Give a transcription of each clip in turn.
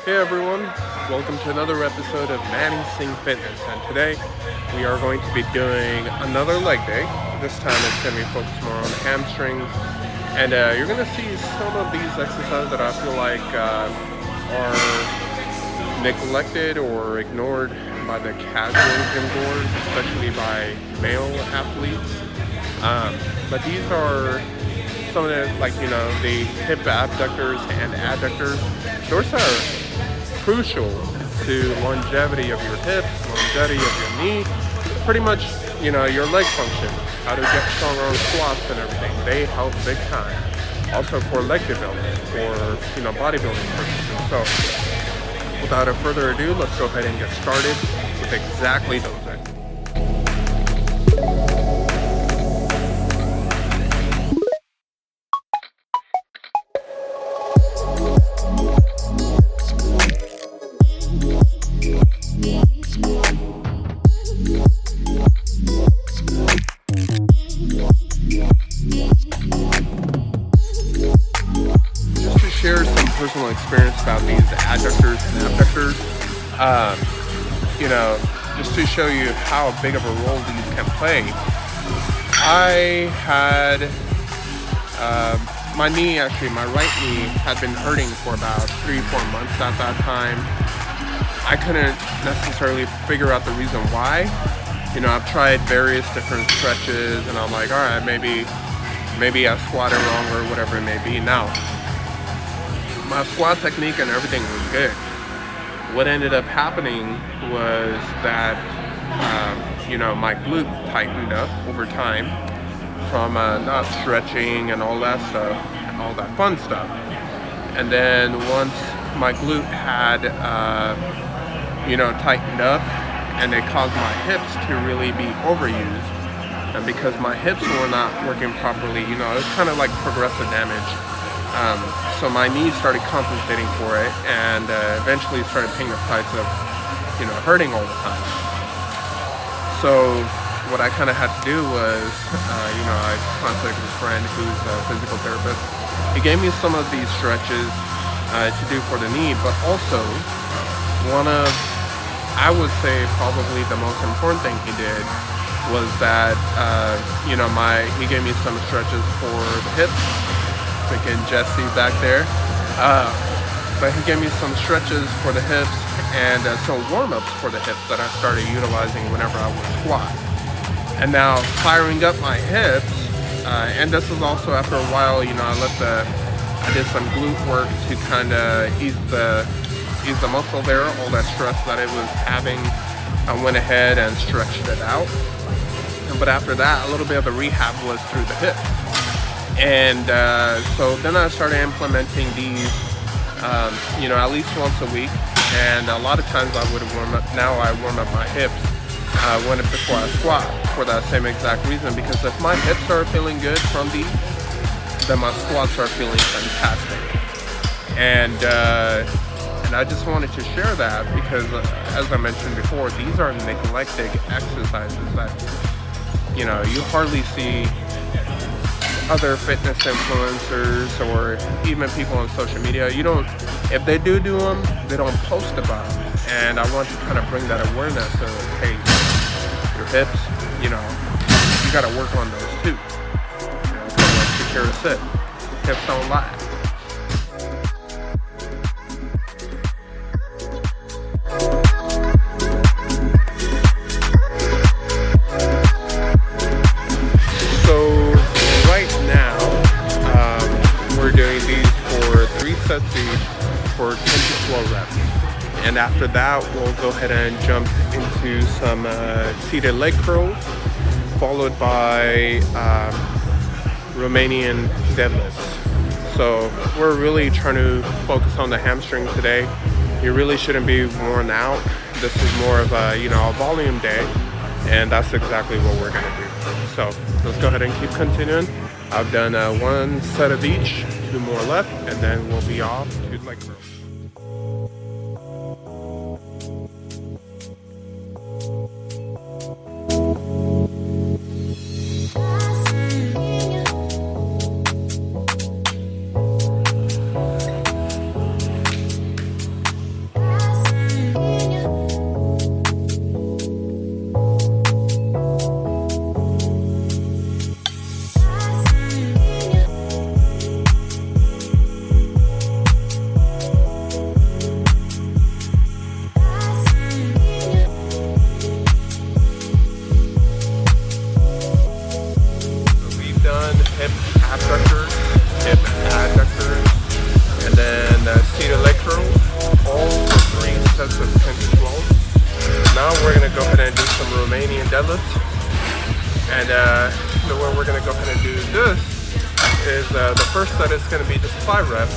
Hey everyone, welcome to another episode of Manny, Singh Fitness, and today we are going to be doing another leg day. This time it's going to be focused more on hamstrings, and you're going to see some of these exercises that I feel like are neglected or ignored by the casual gym goers, especially by male athletes. But these are some of the, the hip abductors and adductors. Those are crucial to longevity of your hips, longevity of your knee, pretty much, your leg function, how to get stronger on squats and everything. They help big time. Also for leg development, for, bodybuilding purposes. So without further ado, let's go ahead and get started with exactly those exercises. Share some personal experience about these adductors and abductors. Just to show you how big of a role these can play. I had my knee, actually my right knee, had been hurting for about 3-4 months at that time. I couldn't necessarily figure out the reason why. I've tried various different stretches, and I'm like, all right, maybe I squatted wrong or whatever it may be. Now, my squat technique and everything was good. What ended up happening was that, my glute tightened up over time from not stretching and all that stuff, all that fun stuff. And then once my glute had, tightened up, and it caused my hips to really be overused. And because my hips were not working properly, it was kind of like progressive damage. So my knees started compensating for it, and eventually started paying the price of, hurting all the time. So what I kind of had to do was, I contacted a friend who's a physical therapist. He gave me some of these stretches to do for the knee, but also one of, I would say probably the most important thing he did was that, he gave me some stretches for the hips. Freaking Jesse back there. But he gave me some stretches for the hips and some warm-ups for the hips that I started utilizing whenever I would squat. And now firing up my hips, and this was also after a while, I did some glute work to kind of ease the muscle there, all that stress that it was having. I went ahead and stretched it out. But after that, a little bit of the rehab was through the hips. And so then I started implementing these, at least once a week. And a lot of times I would warm up. Now I warm up my hips before I squat for that same exact reason. Because if my hips are feeling good from these, then my squats are feeling fantastic. And I just wanted to share that because, as I mentioned before, these are neglected exercises that, you hardly see other fitness influencers or even people on social media. If they do them, they don't post about them. And I want to kind of bring that awareness of, hey, your hips, you got to work on those too. It's kind of like Shakira said, hips don't lie. Sets each for 10 to 12 reps. And after that, we'll go ahead and jump into some seated leg curls, followed by Romanian deadlifts. So we're really trying to focus on the hamstring today. You really shouldn't be worn out. This is more of a, a volume day, and that's exactly what we're gonna do. So let's go ahead and keep continuing. I've done one set of each, 2 more left, and then we'll be off to leg curls. deadlifts. And the way we're gonna go ahead and do this is the first set is gonna be just 5 reps.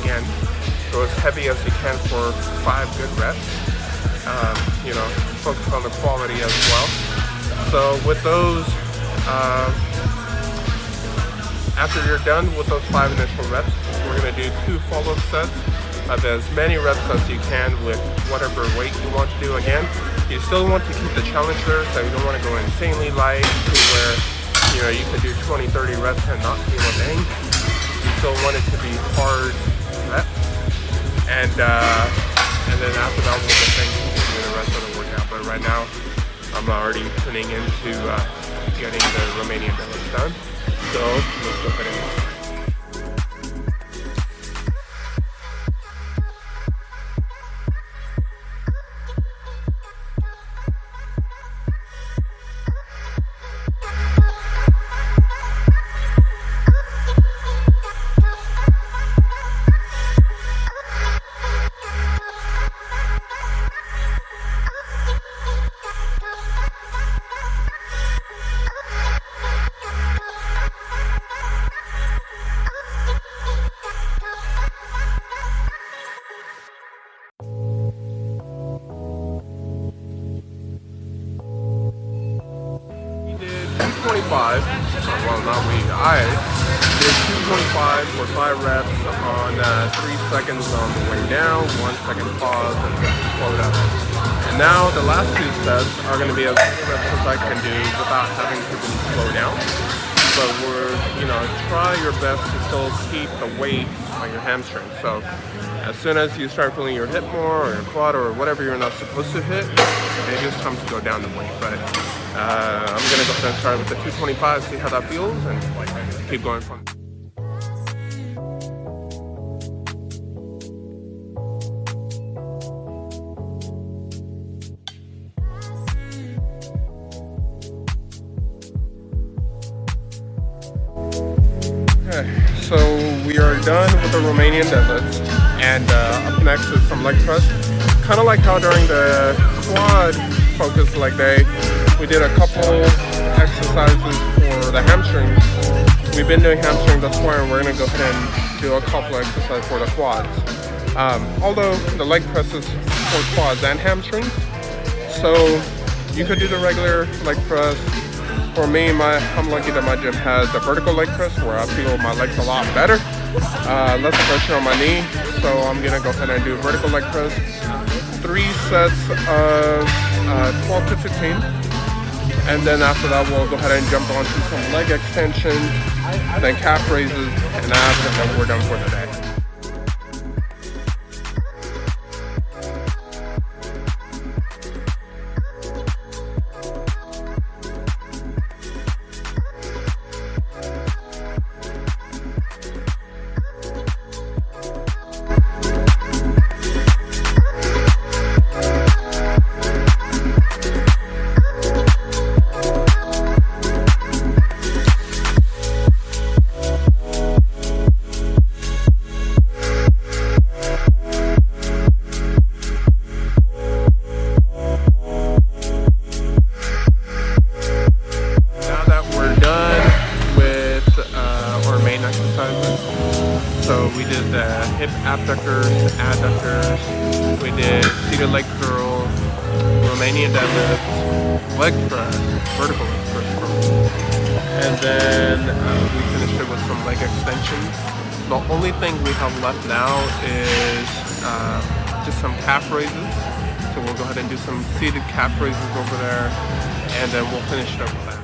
Again, go as heavy as you can for 5 good reps. Focus on the quality as well. So with those, after you're done with those 5 initial reps, we're gonna do 2 follow-up sets of as many reps as you can with whatever weight you want to do. Again, you still want to keep the challenge there, so you don't want to go insanely light to where you could do 20-30 reps and not feel a thing. You still want it to be hard reps, and then after that we'll just do the rest of the workout. But right now I'm already tuning into getting the Romanian deadlifts done, so let's go ahead and I did 225 for 5 reps on 3 seconds on the way down, 1 second pause, and slow down. And now the last 2 sets are going to be as many reps as I can do without having to really slow down. But try your best to still keep the weight on your hamstring. So as soon as you start feeling your hip more or your quad or whatever you're not supposed to hit, maybe it's time to go down the weight. But I'm going to go ahead and start with the 225, see how that feels, and keep going from there. So we are done with the Romanian deadlifts, and up next is some leg press. Kind of like how during the quad focused leg day, we did a couple exercises for the hamstrings. We've been doing hamstring thus far, and we're going to go ahead and do a couple exercises for the quads. Although the leg press is for quads and hamstrings, so you could do the regular leg press. For me, I'm lucky that my gym has a vertical leg press where I feel my legs a lot better, less pressure on my knee. So I'm gonna go ahead and do vertical leg press, 3 sets of 12 to 15, and then after that we'll go ahead and jump onto some leg extensions, then calf raises, and after that we're done for the day. So we did the hip abductors, adductors, we did seated leg curl, Romanian deadlifts, leg press, vertical leg press, and then we finished it with some leg extensions. The only thing we have left now is just some calf raises. So we'll go ahead and do some seated calf raises over there, and then we'll finish it up with that.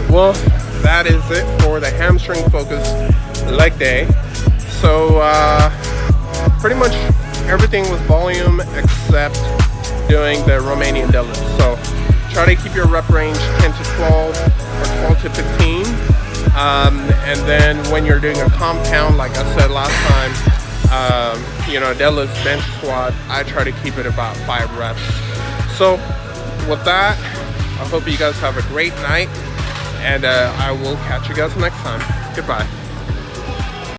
Well, that is it for the hamstring focused leg day. So pretty much everything was volume except doing the Romanian deadlift. So try to keep your rep range 10 to 12 or 12 to 15. And then when you're doing a compound, like I said last time, deadlift, bench, squat, I try to keep it about 5 reps. So with that, I hope you guys have a great night, and I will catch you guys next time. Goodbye.